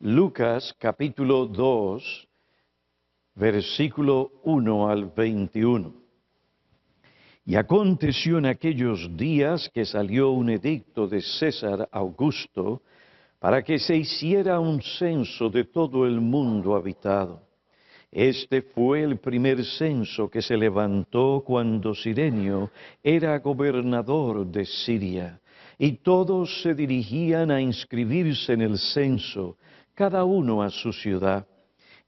Lucas capítulo 2, versículo 1 al 21. Y aconteció en aquellos días que salió un edicto de César Augusto para que se hiciera un censo de todo el mundo habitado. Este fue el primer censo que se levantó cuando Cirenio era gobernador de Siria, y todos se dirigían a inscribirse en el censo, cada uno a su ciudad.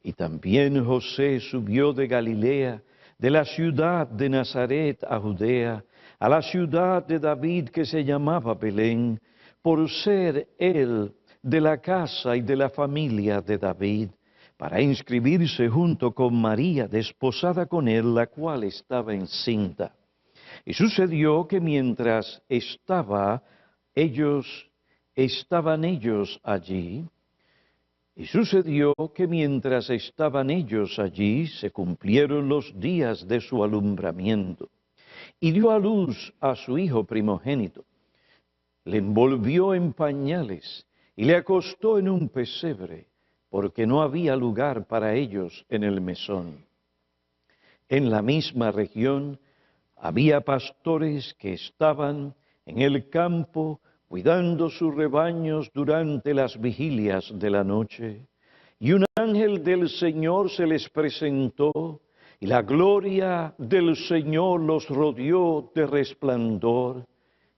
Y también José subió de Galilea, de la ciudad de Nazaret a Judea, a la ciudad de David que se llamaba Belén, por ser él de la casa y de la familia de David, para inscribirse junto con María, desposada con él, la cual estaba encinta. Y sucedió que mientras estaban ellos allí, se cumplieron los días de su alumbramiento, y dio a luz a su hijo primogénito. Le envolvió en pañales y le acostó en un pesebre, porque no había lugar para ellos en el mesón. En la misma región había pastores que estaban en el campo cuidando sus rebaños durante las vigilias de la noche, y un ángel del Señor se les presentó, y la gloria del Señor los rodeó de resplandor,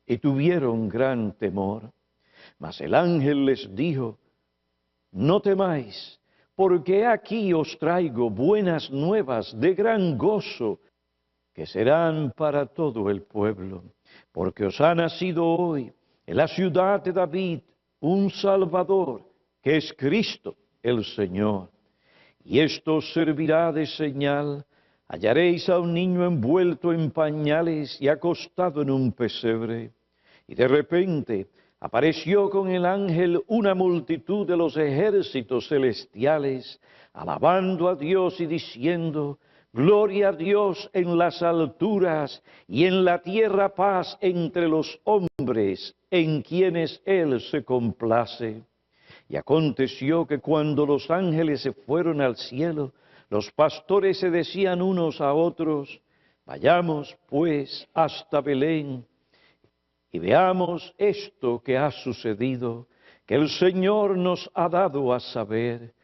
y tuvieron gran temor. Mas el ángel les dijo: no temáis, porque aquí os traigo buenas nuevas de gran gozo, que serán para todo el pueblo, porque os ha nacido hoy en la ciudad de David un Salvador, que es Cristo el Señor. Y esto os servirá de señal: hallaréis a un niño envuelto en pañales y acostado en un pesebre. Y de repente apareció con el ángel una multitud de los ejércitos celestiales, alabando a Dios y diciendo: gloria a Dios en las alturas, y en la tierra paz entre los hombres, en quienes Él se complace. Y aconteció que cuando los ángeles se fueron al cielo, los pastores se decían unos a otros: vayamos pues hasta Belén, y veamos esto que ha sucedido, que el Señor nos ha dado a saber.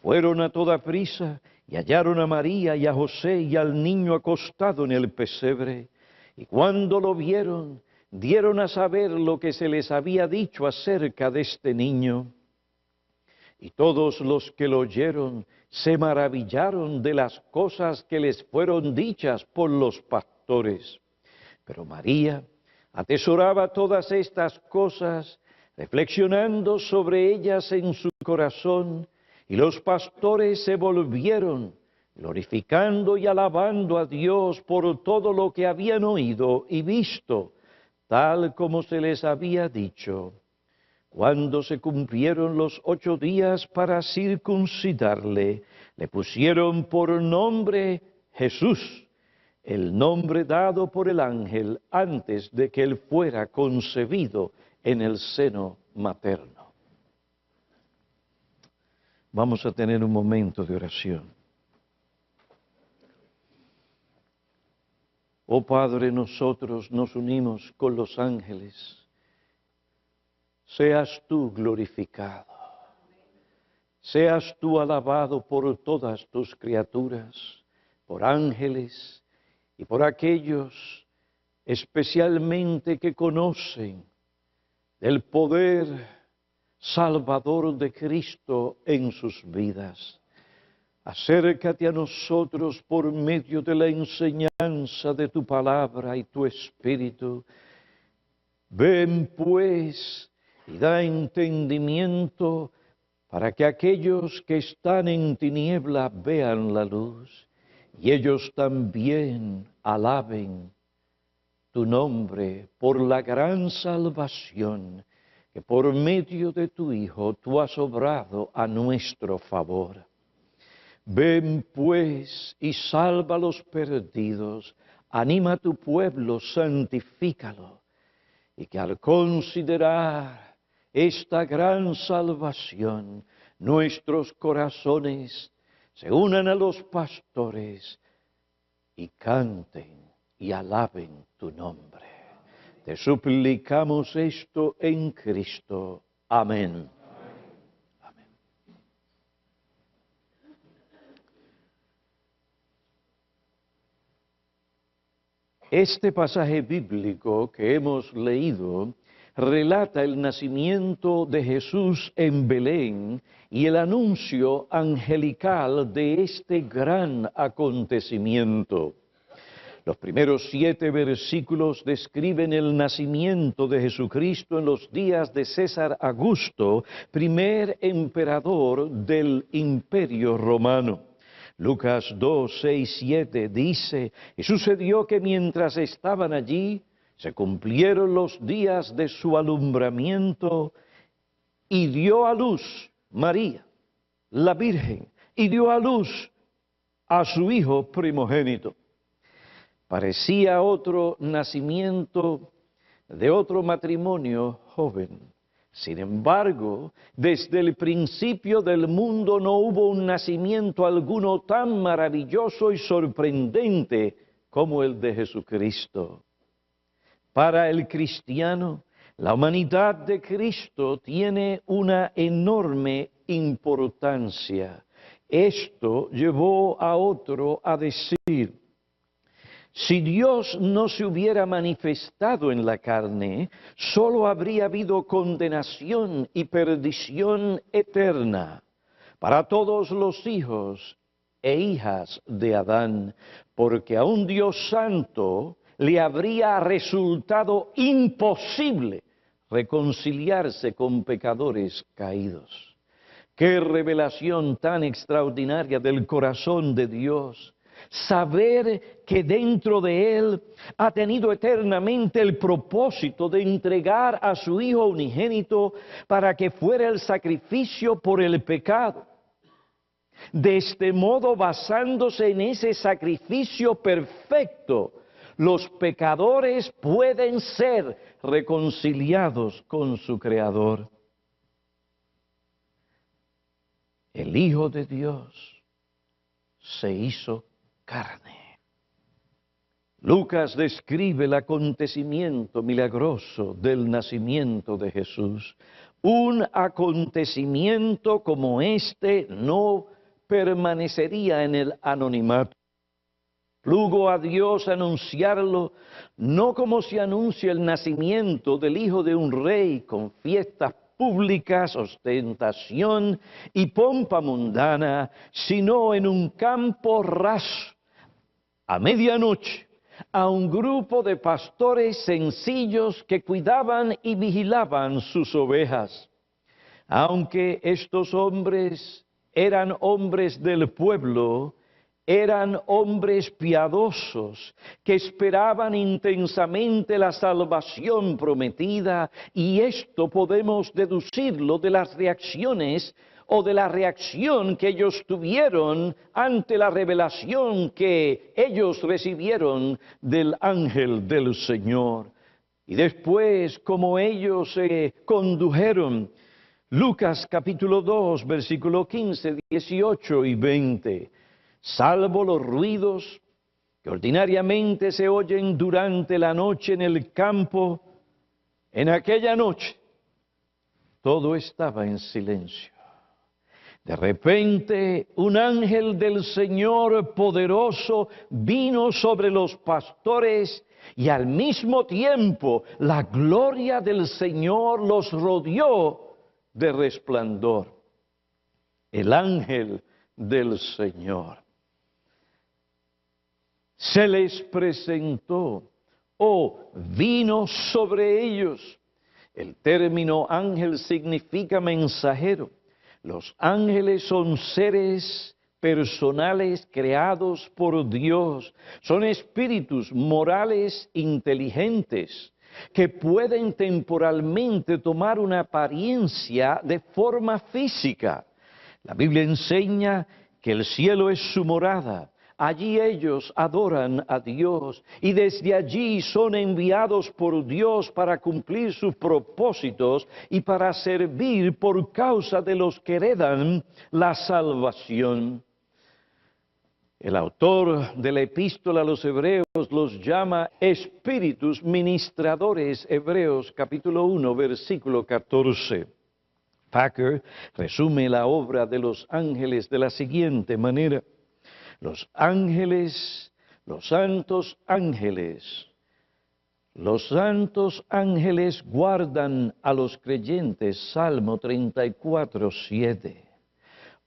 Fueron a toda prisa y hallaron a María y a José y al niño acostado en el pesebre. Y cuando lo vieron, dieron a saber lo que se les había dicho acerca de este niño. Y todos los que lo oyeron se maravillaron de las cosas que les fueron dichas por los pastores. Pero María atesoraba todas estas cosas, reflexionando sobre ellas en su corazón, y los pastores se volvieron, glorificando y alabando a Dios por todo lo que habían oído y visto, tal como se les había dicho. Cuando se cumplieron los 8 días para circuncidarle, le pusieron por nombre Jesús, el nombre dado por el ángel antes de que él fuera concebido en el seno materno. Vamos a tener un momento de oración. Oh Padre, nosotros nos unimos con los ángeles. Seas tú glorificado. Seas tú alabado por todas tus criaturas, por ángeles y por aquellos especialmente que conocen del poder salvador de Cristo en sus vidas. Acércate a nosotros por medio de la enseñanza de tu palabra y tu Espíritu. Ven pues y da entendimiento para que aquellos que están en tiniebla vean la luz, y ellos también alaben tu nombre por la gran salvación que por medio de tu Hijo tú has obrado a nuestro favor. Ven pues y salva a los perdidos, anima a tu pueblo, santifícalo, y que al considerar esta gran salvación nuestros corazones se unan a los pastores y canten y alaben tu nombre. Te suplicamos esto en Cristo. Amén. Amén. Este pasaje bíblico que hemos leído relata el nacimiento de Jesús en Belén y el anuncio angelical de este gran acontecimiento. Los primeros 7 versículos describen el nacimiento de Jesucristo en los días de César Augusto, primer emperador del Imperio Romano. Lucas 2, 6, 7 dice, y sucedió que mientras estaban allí, se cumplieron los días de su alumbramiento y dio a luz María, la Virgen, y dio a luz a su hijo primogénito. Parecía otro nacimiento de otro matrimonio joven. Sin embargo, desde el principio del mundo no hubo un nacimiento alguno tan maravilloso y sorprendente como el de Jesucristo. Para el cristiano, la humanidad de Cristo tiene una enorme importancia. Esto llevó a otro a decir, si Dios no se hubiera manifestado en la carne, solo habría habido condenación y perdición eterna para todos los hijos e hijas de Adán, porque a un Dios santo le habría resultado imposible reconciliarse con pecadores caídos. ¡Qué revelación tan extraordinaria del corazón de Dios! Saber que dentro de Él ha tenido eternamente el propósito de entregar a su Hijo unigénito para que fuera el sacrificio por el pecado. De este modo, basándose en ese sacrificio perfecto, los pecadores pueden ser reconciliados con su Creador. El Hijo de Dios se hizo carne. Lucas describe el acontecimiento milagroso del nacimiento de Jesús. Un acontecimiento como este no permanecería en el anonimato. Plugo a Dios anunciarlo, no como se anuncia el nacimiento del hijo de un rey con fiestas públicas, ostentación y pompa mundana, sino en un campo raso, a medianoche, a un grupo de pastores sencillos que cuidaban y vigilaban sus ovejas. Aunque estos hombres eran hombres del pueblo, eran hombres piadosos que esperaban intensamente la salvación prometida, y esto podemos deducirlo de las reacciones o de la reacción que ellos tuvieron ante la revelación que ellos recibieron del ángel del Señor. Y después, como ellos se condujeron, Lucas capítulo 2, versículo 15, 18 y 20. Salvo los ruidos que ordinariamente se oyen durante la noche en el campo, en aquella noche todo estaba en silencio. De repente, un ángel del Señor poderoso vino sobre los pastores y al mismo tiempo la gloria del Señor los rodeó de resplandor. El ángel del Señor se les presentó o vino sobre ellos. El término ángel significa mensajero. Los ángeles son seres personales creados por Dios. Son espíritus morales inteligentes que pueden temporalmente tomar una apariencia de forma física. La Biblia enseña que el cielo es su morada. Allí ellos adoran a Dios y desde allí son enviados por Dios para cumplir sus propósitos y para servir por causa de los que heredan la salvación. El autor de la epístola a los Hebreos los llama espíritus ministradores, Hebreos capítulo 1, versículo 14. Packer resume la obra de los ángeles de la siguiente manera: los ángeles, los santos ángeles guardan a los creyentes, Salmo 34, 7.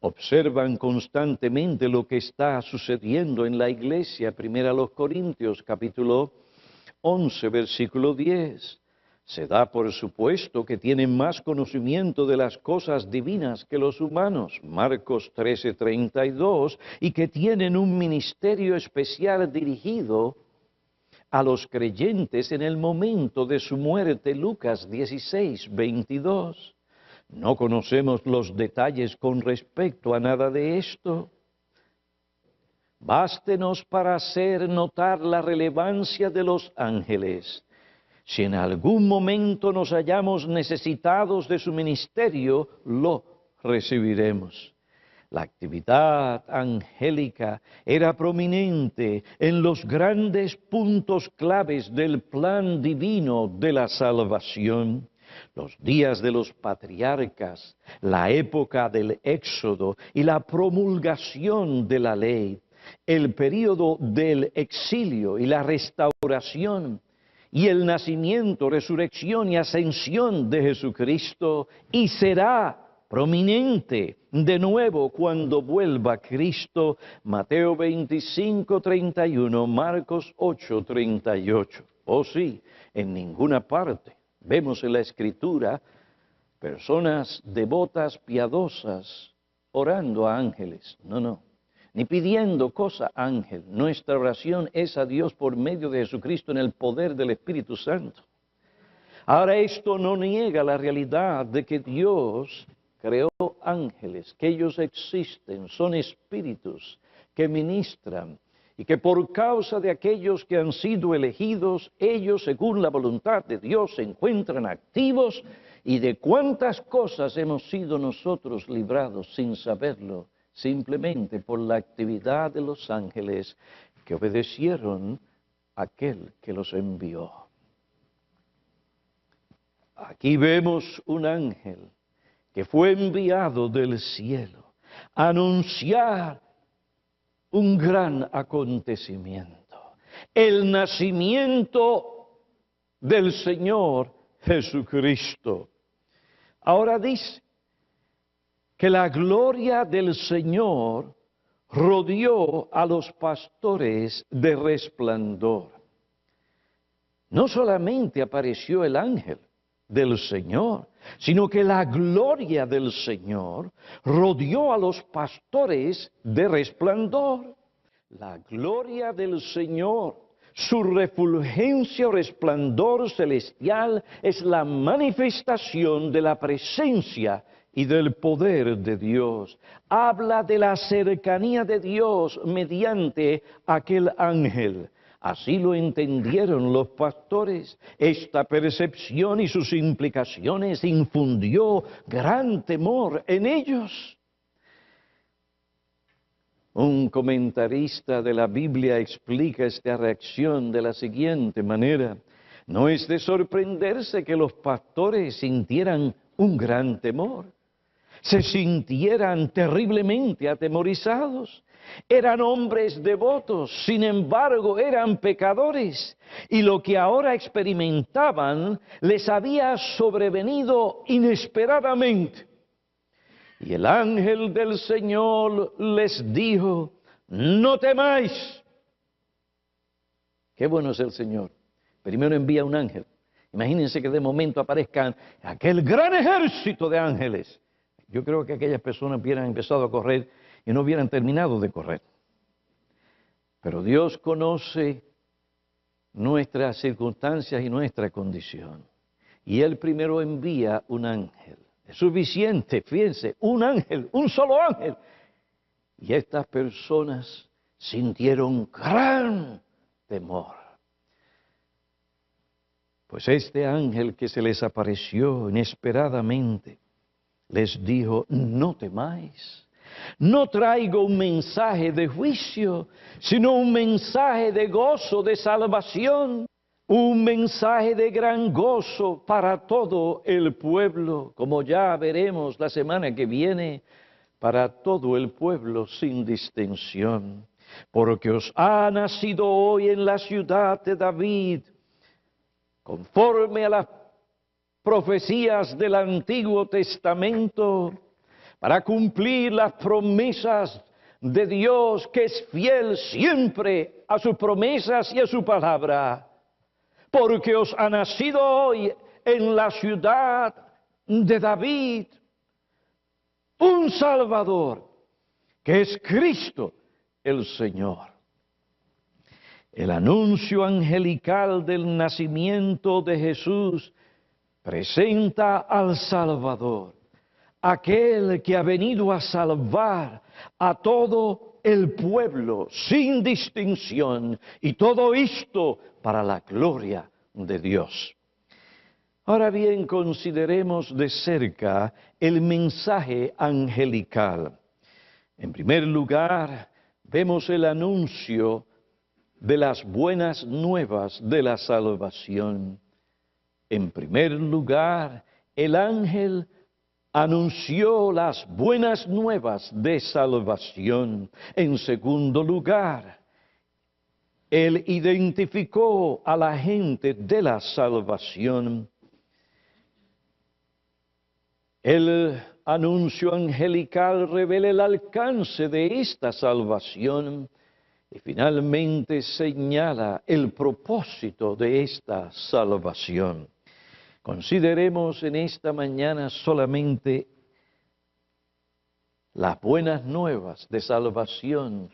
Observan constantemente lo que está sucediendo en la iglesia. Primera a los Corintios, capítulo 11, versículo 10. Se da por supuesto que tienen más conocimiento de las cosas divinas que los humanos, Marcos 13, 32, y que tienen un ministerio especial dirigido a los creyentes en el momento de su muerte, Lucas 16, 22. No conocemos los detalles con respecto a nada de esto. Bástenos para hacer notar la relevancia de los ángeles. Si en algún momento nos hallamos necesitados de su ministerio, lo recibiremos. La actividad angélica era prominente en los grandes puntos claves del plan divino de la salvación. Los días de los patriarcas, la época del Éxodo y la promulgación de la ley, el período del exilio y la restauración, y el nacimiento, resurrección y ascensión de Jesucristo, y será prominente de nuevo cuando vuelva Cristo, Mateo 25, 31, Marcos 8, 38. Oh sí, en ninguna parte vemos en la Escritura personas devotas, piadosas, orando a ángeles. No, ni pidiendo cosa a ángel. Nuestra oración es a Dios por medio de Jesucristo en el poder del Espíritu Santo. Ahora, esto no niega la realidad de que Dios creó ángeles, que ellos existen, son espíritus que ministran, y que por causa de aquellos que han sido elegidos, ellos, según la voluntad de Dios, se encuentran activos, y de cuántas cosas hemos sido nosotros librados sin saberlo, simplemente por la actividad de los ángeles que obedecieron a aquel que los envió. Aquí vemos un ángel que fue enviado del cielo a anunciar un gran acontecimiento, el nacimiento del Señor Jesucristo. Ahora dice que la gloria del Señor rodeó a los pastores de resplandor. No solamente apareció el ángel del Señor, sino que la gloria del Señor rodeó a los pastores de resplandor. La gloria del Señor, su refulgencia o resplandor celestial, es la manifestación de la presencia y del poder de Dios. Habla de la cercanía de Dios mediante aquel ángel. Así lo entendieron los pastores. Esta percepción y sus implicaciones infundió gran temor en ellos. Un comentarista de la Biblia explica esta reacción de la siguiente manera: no es de sorprenderse que los pastores sintieran un gran temor, se sintieran terriblemente atemorizados. Eran hombres devotos, sin embargo eran pecadores, y lo que ahora experimentaban les había sobrevenido inesperadamente. Y el ángel del Señor les dijo: no temáis. Qué bueno es el Señor. Primero envía un ángel. Imagínense que de momento aparezcan aquel gran ejército de ángeles. Yo creo que aquellas personas hubieran empezado a correr y no hubieran terminado de correr. Pero Dios conoce nuestras circunstancias y nuestra condición. Y Él primero envía un ángel. Es suficiente, fíjense, un ángel, un solo ángel. Y estas personas sintieron gran temor. Pues este ángel que se les apareció inesperadamente, les dijo: no temáis, no traigo un mensaje de juicio, sino un mensaje de gozo, de salvación, un mensaje de gran gozo para todo el pueblo, como ya veremos la semana que viene, para todo el pueblo sin distinción. Porque os ha nacido hoy en la ciudad de David, conforme a las profecías del Antiguo Testamento, para cumplir las promesas de Dios, que es fiel siempre a sus promesas y a su palabra. Porque os ha nacido hoy en la ciudad de David un Salvador, que es Cristo el Señor. El anuncio angelical del nacimiento de Jesús presenta al Salvador, aquel que ha venido a salvar a todo el pueblo sin distinción, y todo esto para la gloria de Dios. Ahora bien, consideremos de cerca el mensaje angelical. En primer lugar, vemos el anuncio de las buenas nuevas de la salvación. En primer lugar, el ángel anunció las buenas nuevas de salvación. En segundo lugar, él identificó a la gente de la salvación. El anuncio angelical revela el alcance de esta salvación y finalmente señala el propósito de esta salvación. Consideremos en esta mañana solamente las buenas nuevas de salvación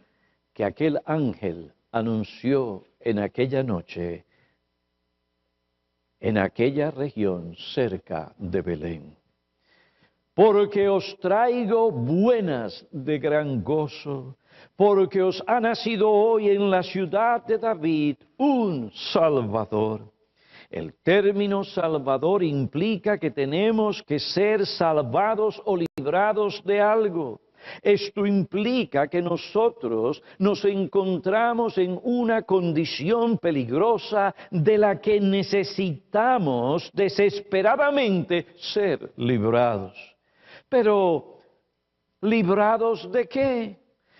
que aquel ángel anunció en aquella noche, en aquella región cerca de Belén. Porque os traigo buenas de gran gozo, porque os ha nacido hoy en la ciudad de David un Salvador. El término Salvador implica que tenemos que ser salvados o librados de algo. Esto implica que nosotros nos encontramos en una condición peligrosa de la que necesitamos desesperadamente ser librados. Pero, ¿librados de qué?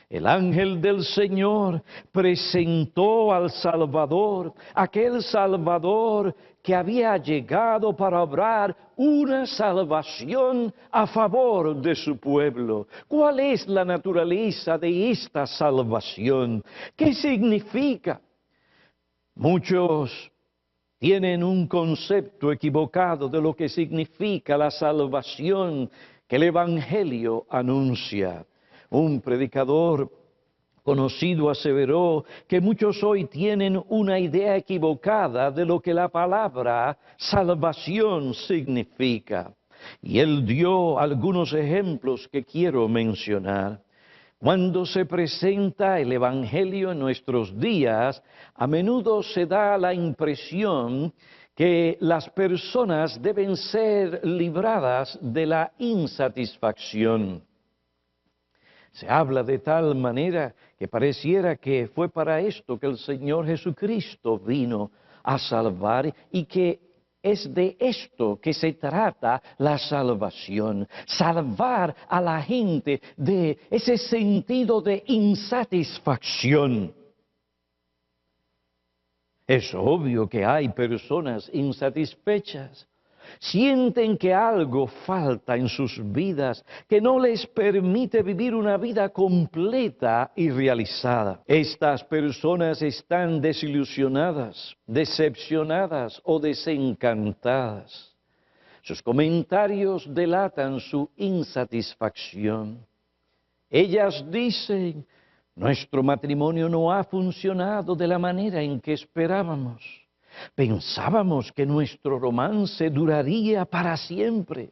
El ángel del Señor presentó al Salvador, aquel Salvador que había llegado para obrar una salvación a favor de su pueblo. ¿Cuál es la naturaleza de esta salvación? ¿Qué significa? Muchos tienen un concepto equivocado de lo que significa la salvación que el Evangelio anuncia. Un predicador conocido aseveró que muchos hoy tienen una idea equivocada de lo que la palabra salvación significa. Y él dio algunos ejemplos que quiero mencionar. Cuando se presenta el Evangelio en nuestros días, a menudo se da la impresión que las personas deben ser libradas de la insatisfacción. Se habla de tal manera que pareciera que fue para esto que el Señor Jesucristo vino a salvar y que es de esto que se trata la salvación. Salvar a la gente de ese sentido de insatisfacción. Es obvio que hay personas insatisfechas. Sienten que algo falta en sus vidas, que no les permite vivir una vida completa y realizada. Estas personas están desilusionadas, decepcionadas o desencantadas. Sus comentarios delatan su insatisfacción. Ellas dicen: nuestro matrimonio no ha funcionado de la manera en que esperábamos. Pensábamos que nuestro romance duraría para siempre.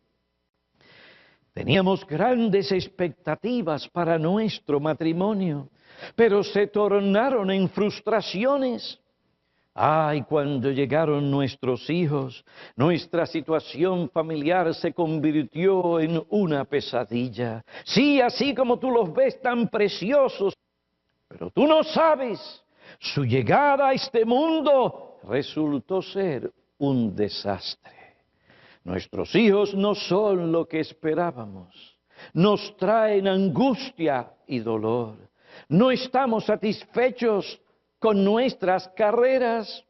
Teníamos grandes expectativas para nuestro matrimonio. pero se tornaron en frustraciones. Ay, cuando llegaron nuestros hijos, nuestra situación familiar se convirtió en una pesadilla. Sí, así como tú los ves tan preciosos, pero tú no sabes, su llegada a este mundo resultó ser un desastre. Nuestros hijos no son lo que esperábamos, nos traen angustia y dolor. No estamos satisfechos con nuestras carreras.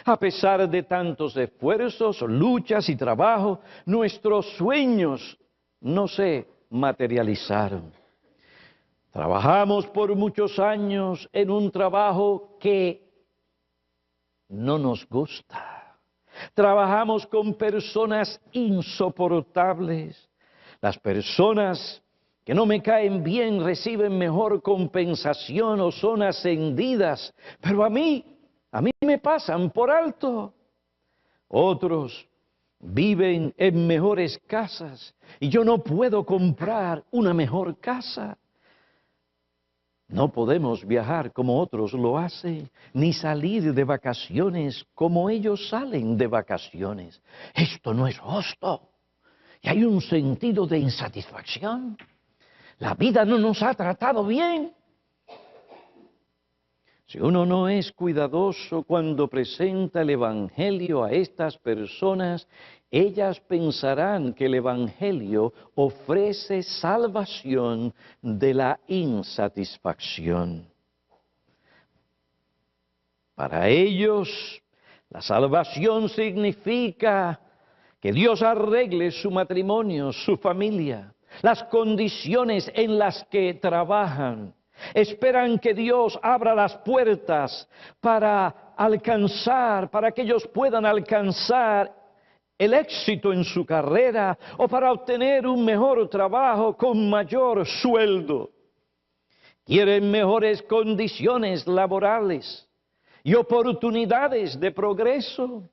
A pesar de tantos esfuerzos, luchas y trabajo, nuestros sueños no se materializaron. Trabajamos por muchos años en un trabajo que no nos gusta. Trabajamos con personas insoportables. Las personas que no me caen bien reciben mejor compensación o son ascendidas, pero a mí me pasan por alto. Otros viven en mejores casas y yo no puedo comprar una mejor casa. No podemos viajar como otros lo hacen, ni salir de vacaciones como ellos salen de vacaciones. Esto no es justo. Y hay un sentido de insatisfacción. La vida no nos ha tratado bien. Si uno no es cuidadoso cuando presenta el Evangelio a estas personas, ellas pensarán que el Evangelio ofrece salvación de la insatisfacción. Para ellos, la salvación significa que Dios arregle su matrimonio, su familia, las condiciones en las que trabajan. Esperan que Dios abra las puertas para que ellos puedan alcanzar el éxito en su carrera o para obtener un mejor trabajo con mayor sueldo. Quieren mejores condiciones laborales y oportunidades de progreso.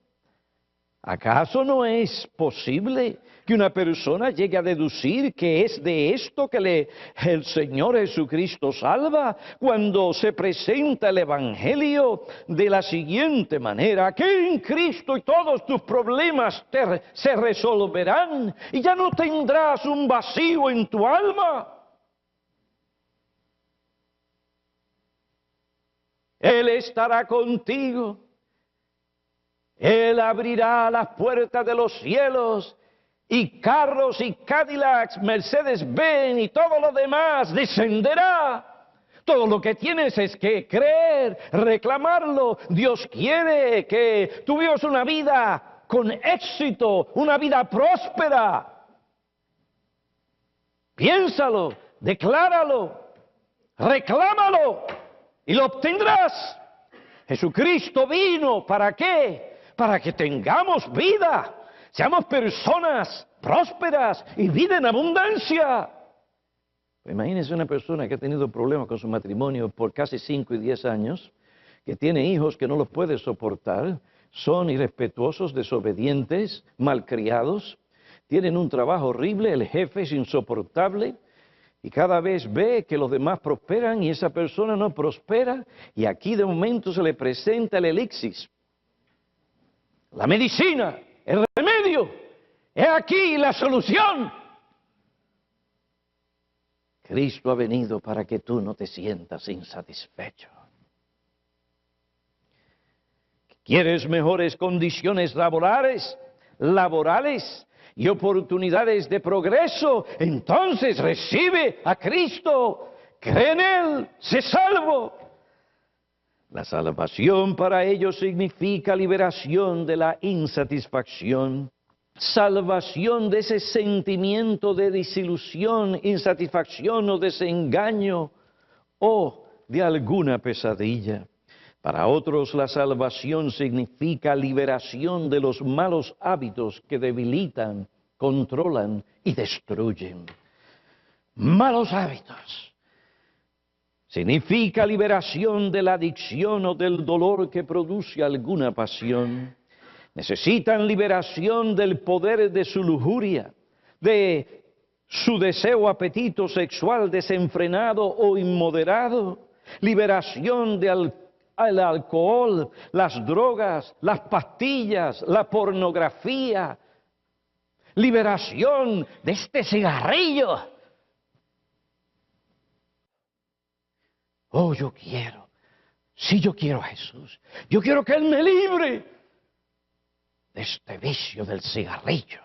¿Acaso no es posible que una persona llegue a deducir que es de esto que el Señor Jesucristo salva cuando se presenta el Evangelio de la siguiente manera? Que en Cristo y todos tus problemas se resolverán y ya no tendrás un vacío en tu alma. Él estará contigo. Él abrirá las puertas de los cielos y carros y Cadillacs, Mercedes-Benz y todo lo demás descenderá. Todo lo que tienes es que creer, reclamarlo. Dios quiere que tú vivas una vida con éxito, una vida próspera. Piénsalo, decláralo, reclámalo y lo obtendrás. Jesucristo vino, ¿para qué? Para que tengamos vida, seamos personas prósperas y vida en abundancia. Imagínense una persona que ha tenido problemas con su matrimonio por casi 5 y 10 años, que tiene hijos que no los puede soportar, son irrespetuosos, desobedientes, malcriados, tienen un trabajo horrible, el jefe es insoportable, y cada vez ve que los demás prosperan y esa persona no prospera, y aquí de momento se le presenta el elixir, la medicina, el remedio. He aquí la solución. Cristo ha venido para que tú no te sientas insatisfecho. ¿Quieres mejores condiciones laborales y oportunidades de progreso? Entonces recibe a Cristo, cree en Él, sé salvo. La salvación para ellos significa liberación de la insatisfacción, salvación de ese sentimiento de desilusión, insatisfacción o desengaño o de alguna pesadilla. Para otros la salvación significa liberación de los malos hábitos que debilitan, controlan y destruyen. Malos hábitos. Significa liberación de la adicción o del dolor que produce alguna pasión. Necesitan liberación del poder de su lujuria, de su deseo, apetito sexual desenfrenado o inmoderado, liberación del alcohol, las drogas, las pastillas, la pornografía, liberación de este cigarrillo. Oh, yo quiero a Jesús. Yo quiero que Él me libre de este vicio del cigarrillo.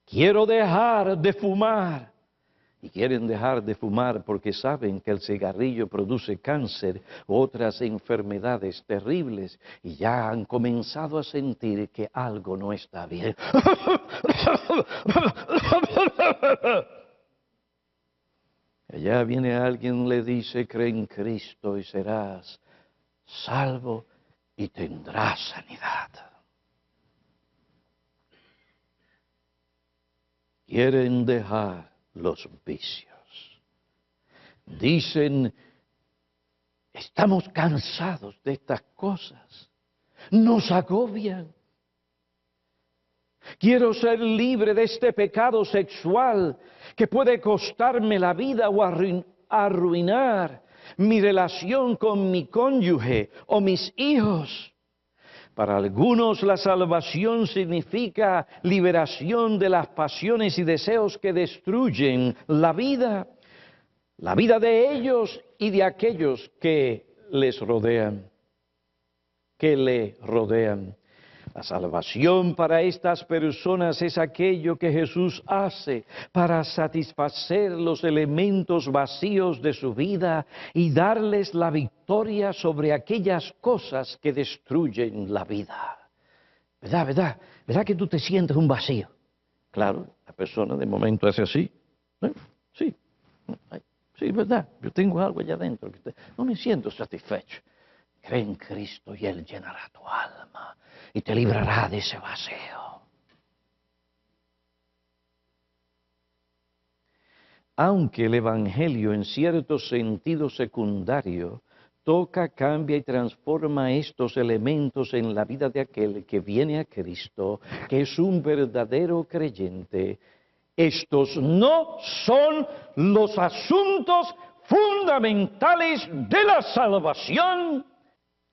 Quiero dejar de fumar. Y quieren dejar de fumar porque saben que el cigarrillo produce cáncer u otras enfermedades terribles. Y ya han comenzado a sentir que algo no está bien. Allá viene alguien, le dice, cree en Cristo y serás salvo y tendrás sanidad. Quieren dejar los vicios. Dicen, estamos cansados de estas cosas. Nos agobian. Quiero ser libre de este pecado sexual que puede costarme la vida o arruinar mi relación con mi cónyuge o mis hijos. Para algunos la salvación significa liberación de las pasiones y deseos que destruyen la vida de ellos y de aquellos que les rodean, que le rodean. La salvación para estas personas es aquello que Jesús hace para satisfacer los elementos vacíos de su vida y darles la victoria sobre aquellas cosas que destruyen la vida. ¿Verdad? ¿Verdad que tú te sientes un vacío? Claro, la persona de momento hace así. Sí, ¿verdad? Yo tengo algo allá adentro que no me siento satisfecho. Cree en Cristo y Él llenará tu alma y te librará de ese vacío. Aunque el Evangelio en cierto sentido secundario toca, cambia y transforma estos elementos en la vida de aquel que viene a Cristo, que es un verdadero creyente, estos no son los asuntos fundamentales de la salvación.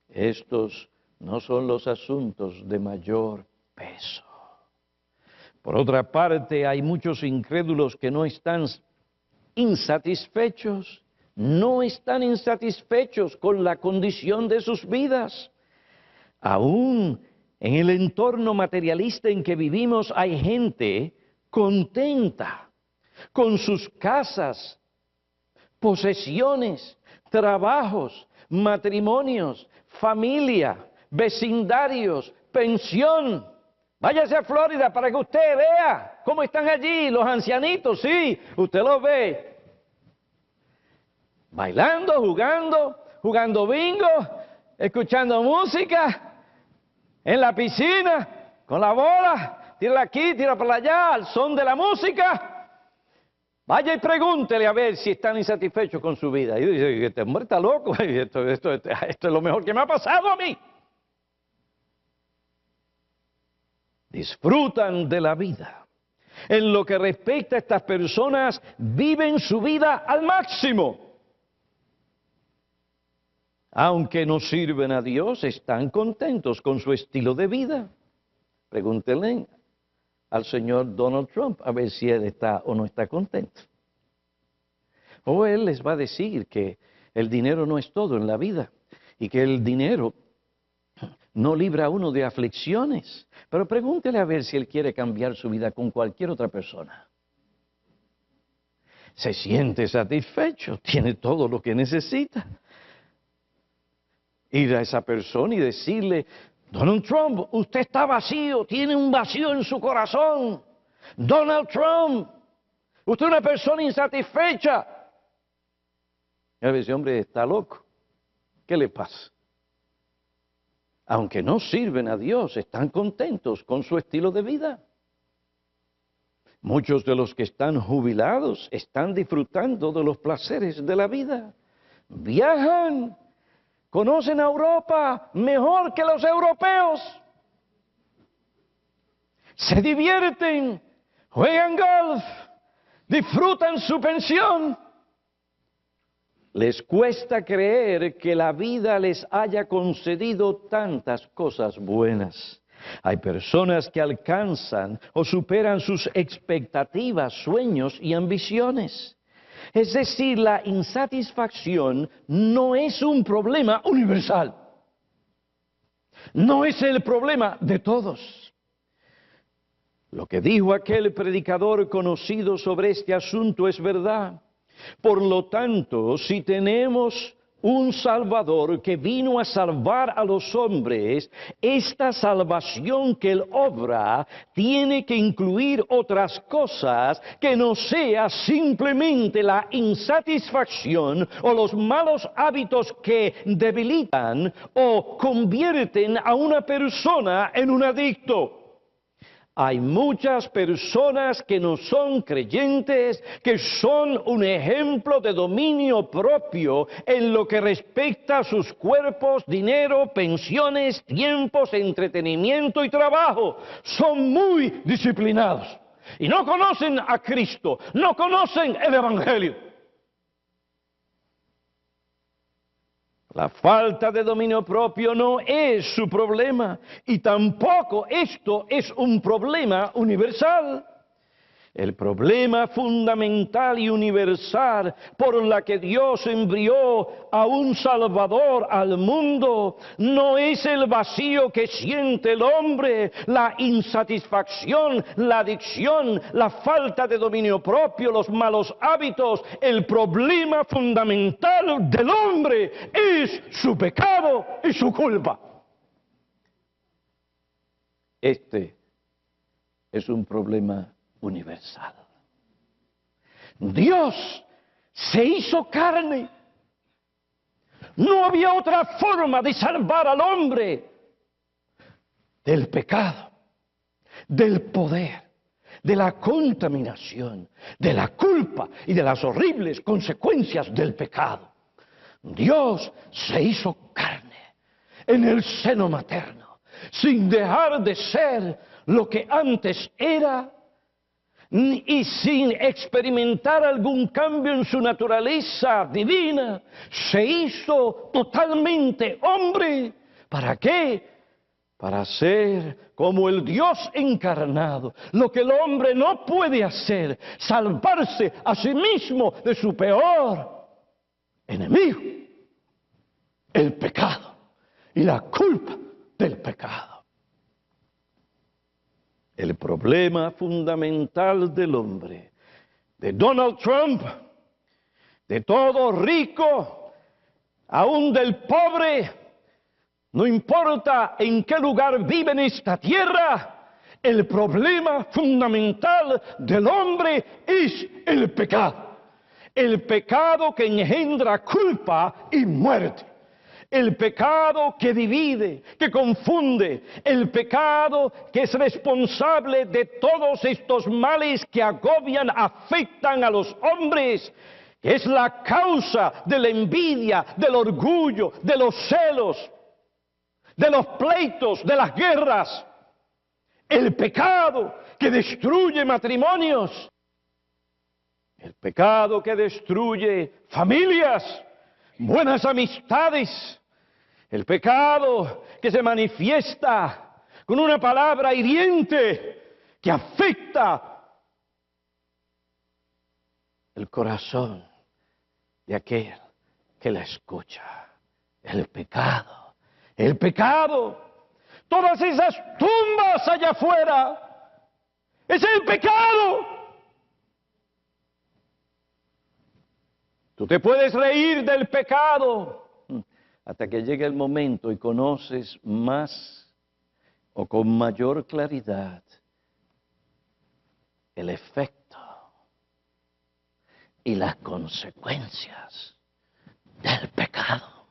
Estos no son los asuntos de mayor peso. Por otra parte, hay muchos incrédulos que no están insatisfechos con la condición de sus vidas. Aún en el entorno materialista en que vivimos hay gente contenta con sus casas, posesiones, trabajos, matrimonios, familia, vecindarios, pensión. Váyase a Florida para que usted vea cómo están allí los ancianitos, sí, usted los ve. Bailando, jugando bingo, escuchando música, en la piscina, con la bola, tírala aquí, tírala para allá, al son de la música. Vaya y pregúntele a ver si están insatisfechos con su vida. Y dice, este hombre está loco, esto es lo mejor que me ha pasado a mí. Disfrutan de la vida. En lo que respecta a estas personas, viven su vida al máximo. Aunque no sirven a Dios, están contentos con su estilo de vida. Pregúntenle al señor Donald Trump a ver si él está o no está contento. O él les va a decir que el dinero no es todo en la vida y que el dinero no libra a uno de aflicciones. Pero pregúntele a ver si él quiere cambiar su vida con cualquier otra persona. Se siente satisfecho, tiene todo lo que necesita. Ir a esa persona y decirle, Donald Trump, usted está vacío, tiene un vacío en su corazón. Donald Trump, usted es una persona insatisfecha. Y a veces, hombre, está loco. ¿Qué le pasa? Aunque no sirven a Dios, están contentos con su estilo de vida. Muchos de los que están jubilados están disfrutando de los placeres de la vida. Viajan, conocen a Europa mejor que los europeos. Se divierten, juegan golf, disfrutan su pensión. Les cuesta creer que la vida les haya concedido tantas cosas buenas. Hay personas que alcanzan o superan sus expectativas, sueños y ambiciones. Es decir, la insatisfacción no es un problema universal. No es el problema de todos. Lo que dijo aquel predicador conocido sobre este asunto es verdad. Por lo tanto, si tenemos un Salvador que vino a salvar a los hombres, esta salvación que Él obra tiene que incluir otras cosas que no sea simplemente la insatisfacción o los malos hábitos que debilitan o convierten a una persona en un adicto. Hay muchas personas que no son creyentes, que son un ejemplo de dominio propio en lo que respecta a sus cuerpos, dinero, pensiones, tiempos, entretenimiento y trabajo. Son muy disciplinados y no conocen a Cristo, no conocen el Evangelio. La falta de dominio propio no es su problema y tampoco esto es un problema universal. El problema fundamental y universal por la que Dios envió a un Salvador al mundo no es el vacío que siente el hombre, la insatisfacción, la adicción, la falta de dominio propio, los malos hábitos. El problema fundamental del hombre es su pecado y su culpa. Este es un problema universal. Dios se hizo carne. No había otra forma de salvar al hombre del pecado, del poder, de la contaminación, de la culpa y de las horribles consecuencias del pecado. Dios se hizo carne en el seno materno, sin dejar de ser lo que antes era, y sin experimentar algún cambio en su naturaleza divina, se hizo totalmente hombre. ¿Para qué? Para ser como el Dios encarnado, lo que el hombre no puede hacer, salvarse a sí mismo de su peor enemigo, el pecado y la culpa del pecado. El problema fundamental del hombre, de Donald Trump, de todo rico, aún del pobre, no importa en qué lugar vive en esta tierra, el problema fundamental del hombre es el pecado. El pecado que engendra culpa y muerte. El pecado que divide, que confunde, el pecado que es responsable de todos estos males que agobian, afectan a los hombres, que es la causa de la envidia, del orgullo, de los celos, de los pleitos, de las guerras. El pecado que destruye matrimonios, el pecado que destruye familias, buenas amistades. El pecado que se manifiesta con una palabra hiriente que afecta el corazón de aquel que la escucha. El pecado, todas esas tumbas allá afuera, es el pecado. Tú te puedes reír del pecado hasta que llegue el momento y conoces más o con mayor claridad el efecto y las consecuencias del pecado.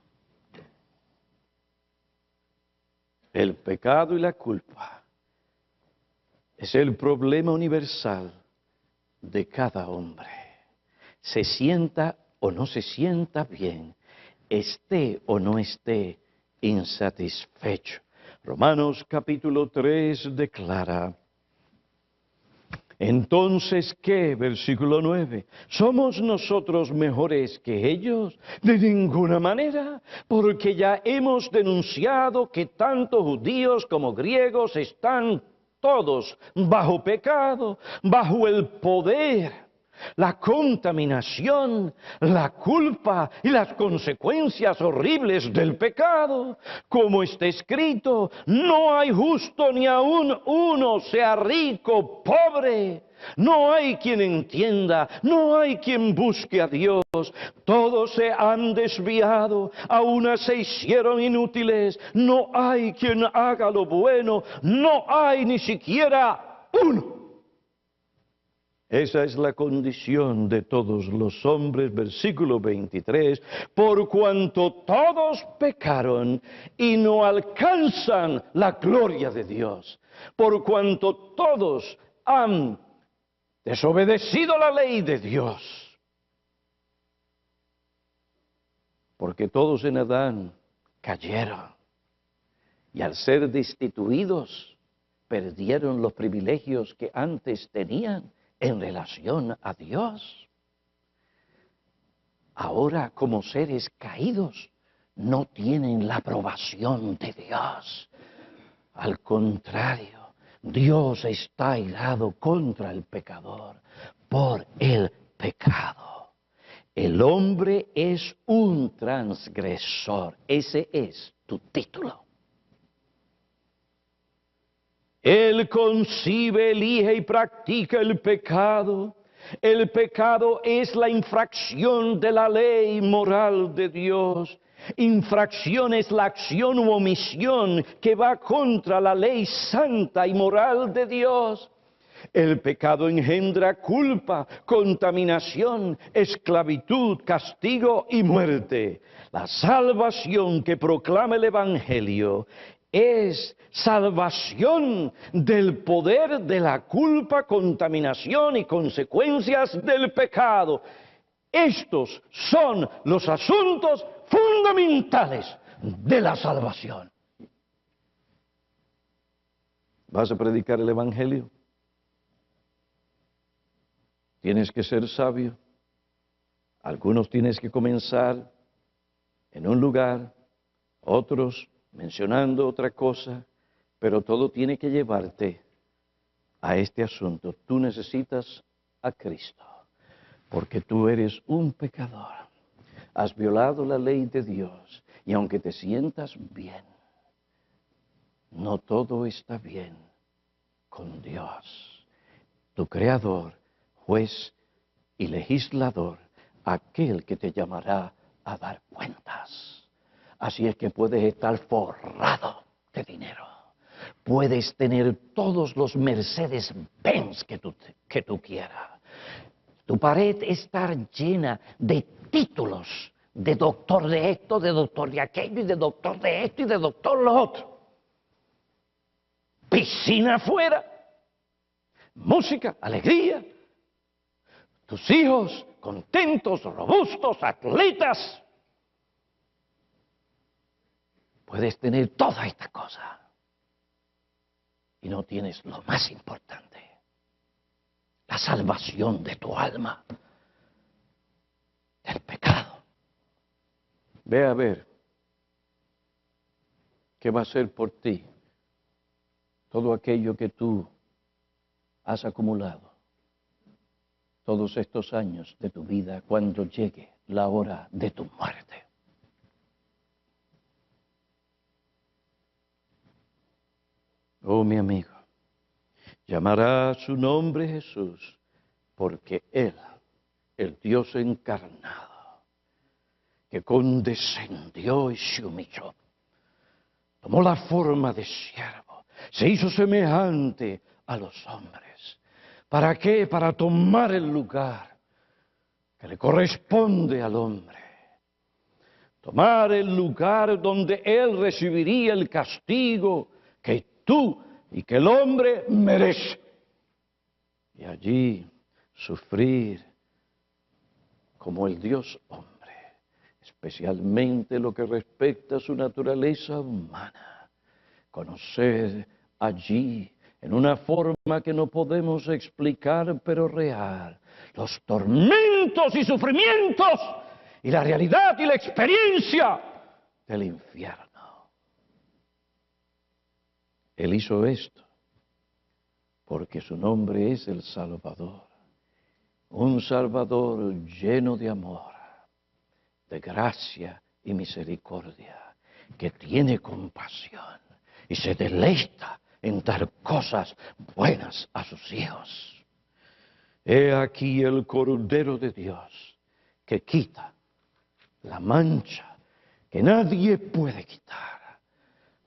El pecado y la culpa es el problema universal de cada hombre. Se sienta o no se sienta bien, esté o no esté insatisfecho. Romanos capítulo 3 declara: Entonces, ¿qué? Versículo 9. ¿Somos nosotros mejores que ellos? De ninguna manera, porque ya hemos denunciado que tanto judíos como griegos están todos bajo pecado, bajo el poder, la contaminación, la culpa y las consecuencias horribles del pecado. Como está escrito, no hay justo ni aun uno, sea rico, pobre. No hay quien entienda, no hay quien busque a Dios. Todos se han desviado, a unas se hicieron inútiles. No hay quien haga lo bueno, no hay ni siquiera uno. Esa es la condición de todos los hombres, versículo 23, por cuanto todos pecaron y no alcanzan la gloria de Dios, por cuanto todos han desobedecido la ley de Dios, porque todos en Adán cayeron y al ser destituidos perdieron los privilegios que antes tenían en relación a Dios. Ahora, como seres caídos, no tienen la aprobación de Dios. Al contrario, Dios está airado contra el pecador por el pecado. El hombre es un transgresor. Ese es tu título. Él concibe, elige y practica el pecado. El pecado es la infracción de la ley moral de Dios. Infracción es la acción u omisión que va contra la ley santa y moral de Dios. El pecado engendra culpa, contaminación, esclavitud, castigo y muerte. La salvación que proclama el Evangelio es salvación del poder de la culpa, contaminación y consecuencias del pecado. Estos son los asuntos fundamentales de la salvación. ¿Vas a predicar el Evangelio? Tienes que ser sabio. Algunos tienes que comenzar en un lugar, otros mencionando otra cosa, pero todo tiene que llevarte a este asunto. Tú necesitas a Cristo, porque tú eres un pecador. Has violado la ley de Dios, y aunque te sientas bien, no todo está bien con Dios, tu Creador, juez y legislador, aquel que te llamará a dar cuentas. Así es que puedes estar forrado de dinero. Puedes tener todos los Mercedes-Benz que tú quieras. Tu pared estar llena de títulos de doctor de esto, de doctor de aquello, y de doctor de esto, y de doctor lo otro. Piscina afuera, música, alegría. Tus hijos contentos, robustos, atletas. Puedes tener toda esta cosa y no tienes lo más importante, la salvación de tu alma del pecado. Ve a ver qué va a hacer por ti todo aquello que tú has acumulado todos estos años de tu vida cuando llegue la hora de tu muerte. Oh, mi amigo, llamará su nombre Jesús, porque Él, el Dios encarnado, que condescendió y se humilló, tomó la forma de siervo, se hizo semejante a los hombres. ¿Para qué? Para tomar el lugar que le corresponde al hombre. Tomar el lugar donde Él recibiría el castigo que tú y que el hombre merece. Y allí sufrir como el Dios hombre, especialmente lo que respecta a su naturaleza humana. Conocer allí en una forma que no podemos explicar, pero real. Los tormentos y sufrimientos y la realidad y la experiencia del infierno. Él hizo esto porque su nombre es el Salvador. Un Salvador lleno de amor, de gracia y misericordia, que tiene compasión y se deleita en dar cosas buenas a sus hijos. He aquí el Cordero de Dios que quita la mancha que nadie puede quitar.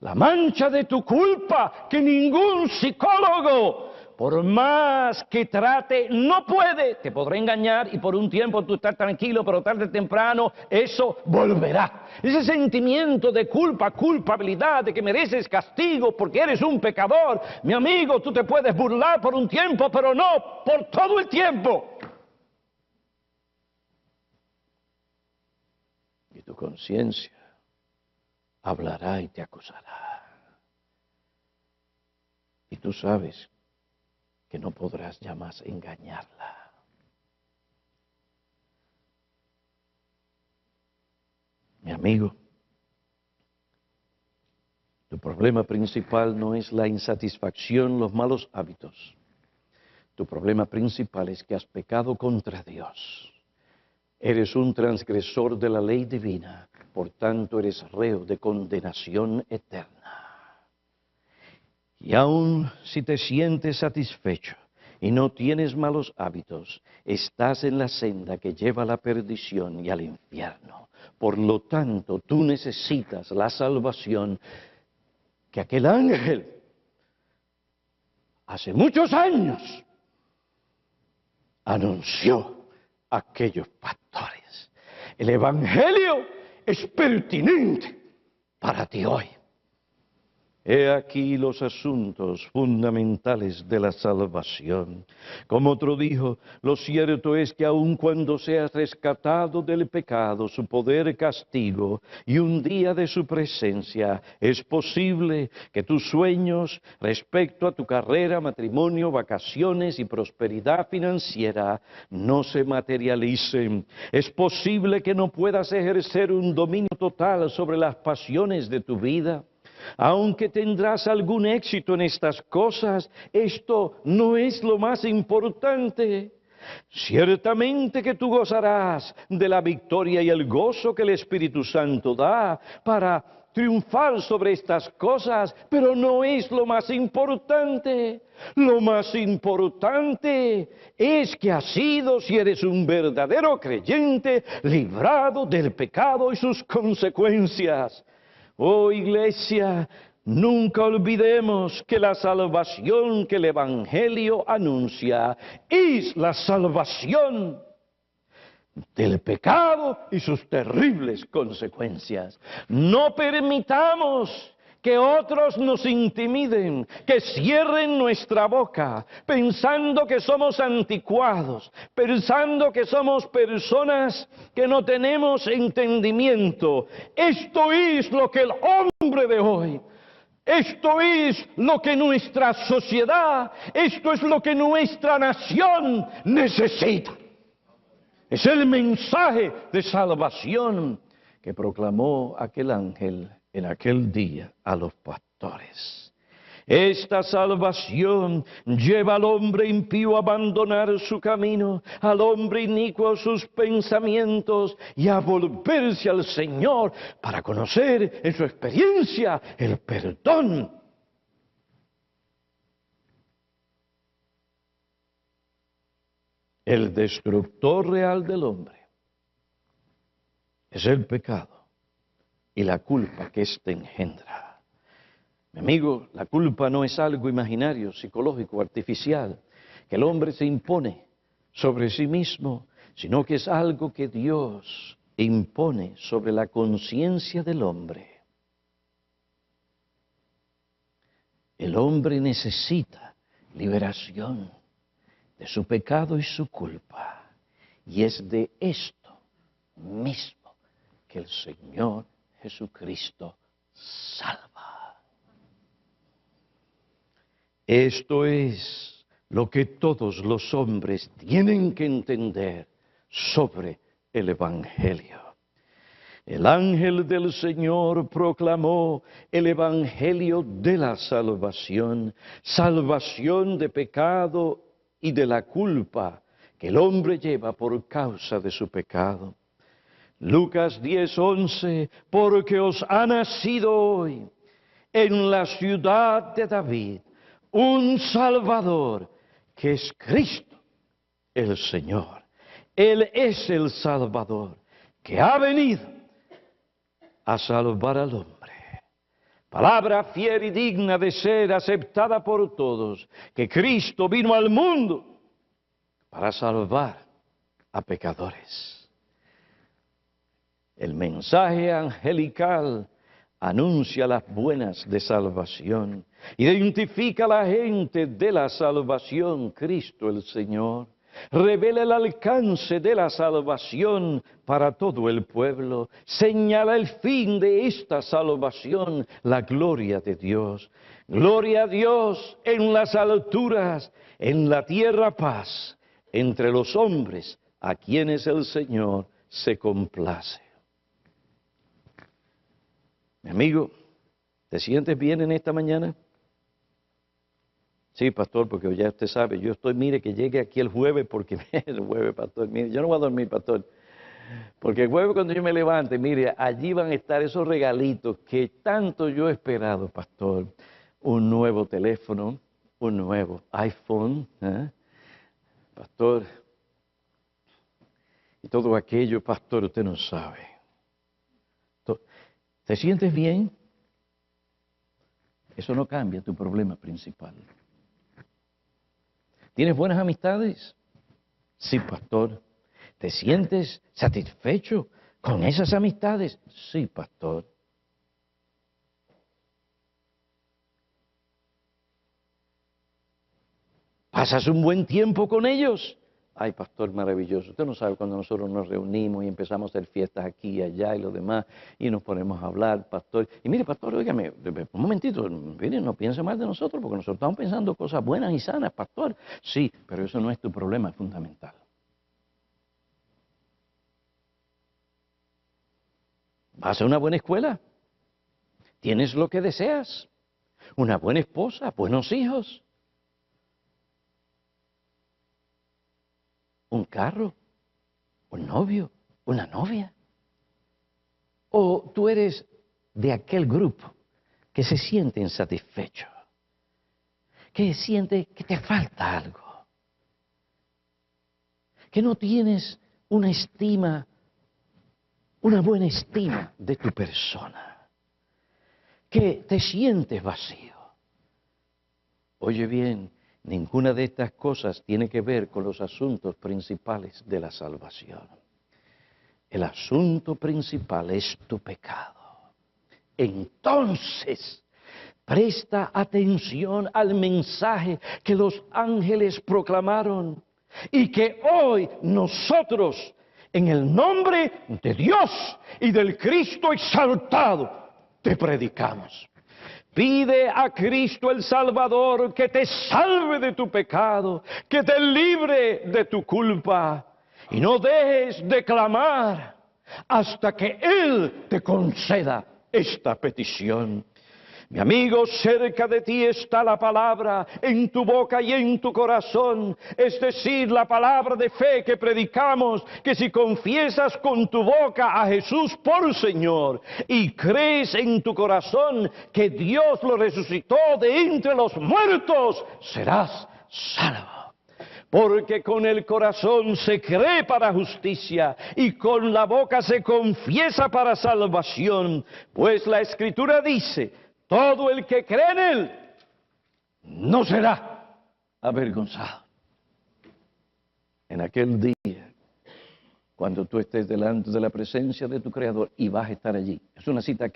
La mancha de tu culpa que ningún psicólogo, por más que trate, no puede. Te podrá engañar y por un tiempo tú estás tranquilo, pero tarde o temprano eso volverá. Ese sentimiento de culpa, culpabilidad, de que mereces castigo porque eres un pecador. Mi amigo, tú te puedes burlar por un tiempo, pero no por todo el tiempo. Y tu conciencia hablará y te acusará. Y tú sabes que no podrás ya más engañarla. Mi amigo, tu problema principal no es la insatisfacción, los malos hábitos. Tu problema principal es que has pecado contra Dios. Eres un transgresor de la ley divina, por tanto eres reo de condenación eterna. Y aun si te sientes satisfecho y no tienes malos hábitos, estás en la senda que lleva a la perdición y al infierno. Por lo tanto, tú necesitas la salvación que aquel ángel hace muchos años anunció a aquellos pastores. El Evangelio es pertinente para ti hoy. He aquí los asuntos fundamentales de la salvación. Como otro dijo, lo cierto es que aun cuando seas rescatado del pecado, su poder castigo y un día de su presencia, es posible que tus sueños respecto a tu carrera, matrimonio, vacaciones y prosperidad financiera no se materialicen. Es posible que no puedas ejercer un dominio total sobre las pasiones de tu vida. Aunque tendrás algún éxito en estas cosas, esto no es lo más importante. Ciertamente que tú gozarás de la victoria y el gozo que el Espíritu Santo da para triunfar sobre estas cosas, pero no es lo más importante. Lo más importante es que has sido, si eres un verdadero creyente, librado del pecado y sus consecuencias. Oh iglesia, nunca olvidemos que la salvación que el Evangelio anuncia es la salvación del pecado y sus terribles consecuencias. No permitamos que otros nos intimiden, que cierren nuestra boca, pensando que somos anticuados, pensando que somos personas que no tenemos entendimiento. Esto es lo que el hombre de hoy, esto es lo que nuestra sociedad, esto es lo que nuestra nación necesita. Es el mensaje de salvación que proclamó aquel ángel en aquel día a los pastores. Esta salvación lleva al hombre impío a abandonar su camino, al hombre inicuo sus pensamientos y a volverse al Señor para conocer en su experiencia el perdón. El destructor real del hombre es el pecado y la culpa que éste engendra. Mi amigo, la culpa no es algo imaginario, psicológico, artificial, que el hombre se impone sobre sí mismo, sino que es algo que Dios impone sobre la conciencia del hombre. El hombre necesita liberación de su pecado y su culpa, y es de esto mismo que el Señor Jesucristo salva. Esto es lo que todos los hombres tienen que entender sobre el Evangelio. El ángel del Señor proclamó el Evangelio de la salvación, salvación de pecado y de la culpa que el hombre lleva por causa de su pecado. Lucas 10:11, porque os ha nacido hoy en la ciudad de David un Salvador, que es Cristo el Señor. Él es el Salvador que ha venido a salvar al hombre. Palabra fiel y digna de ser aceptada por todos, que Cristo vino al mundo para salvar a pecadores. El mensaje angelical anuncia las buenas de salvación, identifica a la gente de la salvación, Cristo el Señor, revela el alcance de la salvación para todo el pueblo, señala el fin de esta salvación, la gloria de Dios. Gloria a Dios en las alturas, en la tierra paz, entre los hombres a quienes el Señor se complace. Mi amigo, ¿te sientes bien en esta mañana? Sí, pastor, porque ya usted sabe, yo estoy, mire, que llegue aquí el jueves, porque el jueves, pastor, mire, yo no voy a dormir, pastor, porque el jueves cuando yo me levante, mire, allí van a estar esos regalitos que tanto yo he esperado, pastor. Un nuevo teléfono, un nuevo iPhone, pastor, y todo aquello, pastor, usted no sabe. ¿Te sientes bien? Eso no cambia tu problema principal. ¿Tienes buenas amistades? Sí, pastor. ¿Te sientes satisfecho con esas amistades? Sí, pastor. ¿Pasas un buen tiempo con ellos? Ay, pastor, maravilloso. Usted no sabe cuando nosotros nos reunimos y empezamos a hacer fiestas aquí y allá y lo demás, y nos ponemos a hablar, pastor. Y mire, pastor, óigame, un momentito, mire, no piense mal de nosotros, porque nosotros estamos pensando cosas buenas y sanas, pastor. Sí, pero eso no es tu problema fundamental. ¿Vas a una buena escuela? ¿Tienes lo que deseas? ¿Una buena esposa? ¿Buenos hijos? ¿Un carro? ¿Un novio? ¿Una novia? ¿O tú eres de aquel grupo que se siente insatisfecho? Que siente que te falta algo? Que no tienes una estima, una buena estima de tu persona? Que te sientes vacío. Oye bien, ninguna de estas cosas tiene que ver con los asuntos principales de la salvación. El asunto principal es tu pecado. Entonces, presta atención al mensaje que los ángeles proclamaron y que hoy nosotros, en el nombre de Dios y del Cristo exaltado, te predicamos. Pide a Cristo el Salvador que te salve de tu pecado, que te libre de tu culpa. Y no dejes de clamar hasta que Él te conceda esta petición. Mi amigo, cerca de ti está la palabra, en tu boca y en tu corazón, es decir, la palabra de fe que predicamos, que si confiesas con tu boca a Jesús por Señor y crees en tu corazón que Dios lo resucitó de entre los muertos, serás salvo. Porque con el corazón se cree para justicia y con la boca se confiesa para salvación, pues la Escritura dice: todo el que cree en Él no será avergonzado. En aquel día, cuando tú estés delante de la presencia de tu Creador y vas a estar allí. Es una cita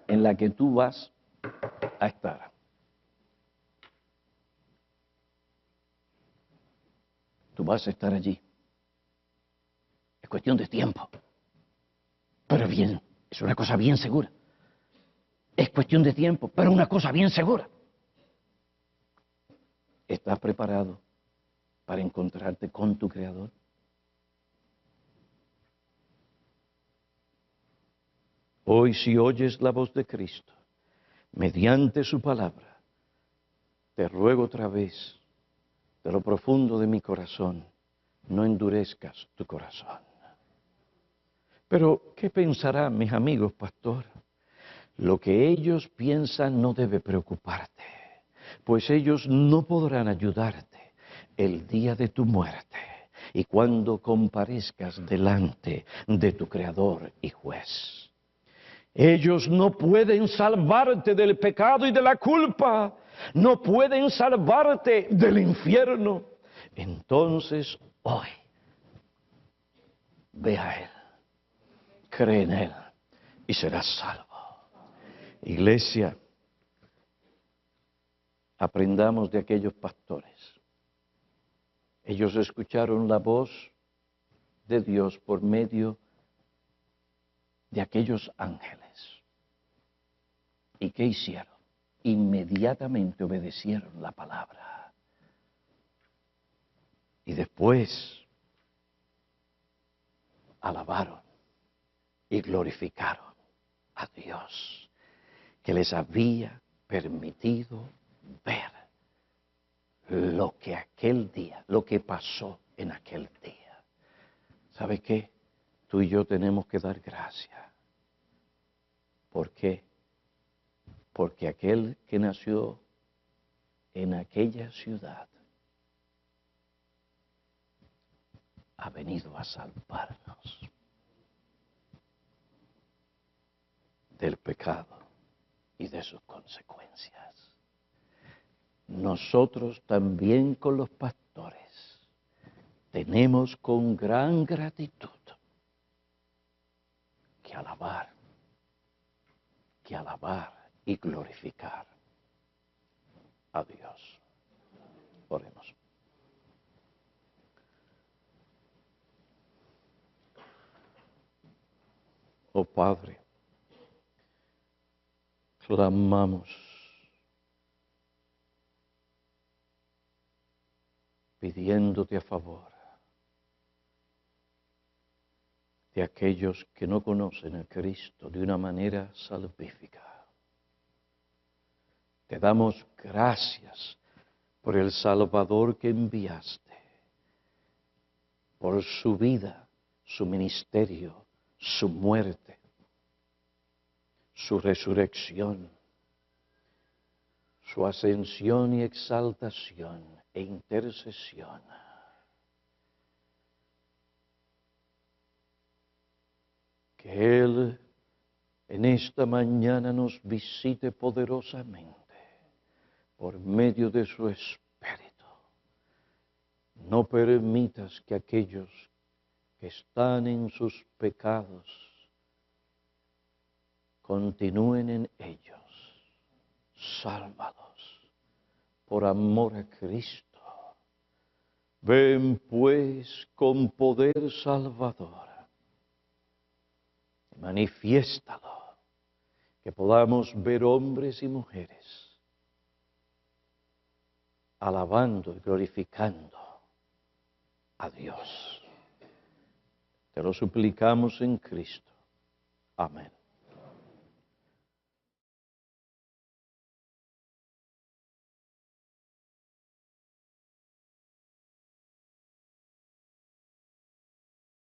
en la que tú vas a estar. Tú vas a estar allí. Es cuestión de tiempo. Pero bien, es una cosa bien segura. Es cuestión de tiempo, pero una cosa bien segura. ¿Estás preparado para encontrarte con tu Creador? Hoy, si oyes la voz de Cristo, mediante su palabra, te ruego otra vez, de lo profundo de mi corazón, no endurezcas tu corazón. Pero, ¿qué pensarán mis amigos, pastor? Lo que ellos piensan no debe preocuparte, pues ellos no podrán ayudarte el día de tu muerte y cuando comparezcas delante de tu Creador y Juez. Ellos no pueden salvarte del pecado y de la culpa, no pueden salvarte del infierno. Entonces, hoy, ve a Él, cree en Él y serás salvo. Iglesia, aprendamos de aquellos pastores. Ellos escucharon la voz de Dios por medio de aquellos ángeles. ¿Y qué hicieron? Inmediatamente obedecieron la palabra. Y después alabaron y glorificaron a Dios, que les había permitido ver lo que aquel día, lo que pasó en aquel día. ¿Sabe qué? Tú y yo tenemos que dar gracias. ¿Por qué? Porque aquel que nació en aquella ciudad ha venido a salvarnos del pecado y de sus consecuencias. Nosotros también con los pastores tenemos con gran gratitud que alabar y glorificar a Dios. Oremos. Oh Padre, clamamos pidiéndote a favor de aquellos que no conocen a Cristo de una manera salvífica. Te damos gracias por el Salvador que enviaste, por su vida, su ministerio, su muerte, su resurrección, su ascensión y exaltación e intercesión. Que Él en esta mañana nos visite poderosamente por medio de su Espíritu. No permitas que aquellos que están en sus pecados continúen en ellos. Sálvalos por amor a Cristo. Ven pues con poder salvador. Manifiéstalo, que podamos ver hombres y mujeres alabando y glorificando a Dios. Te lo suplicamos en Cristo. Amén.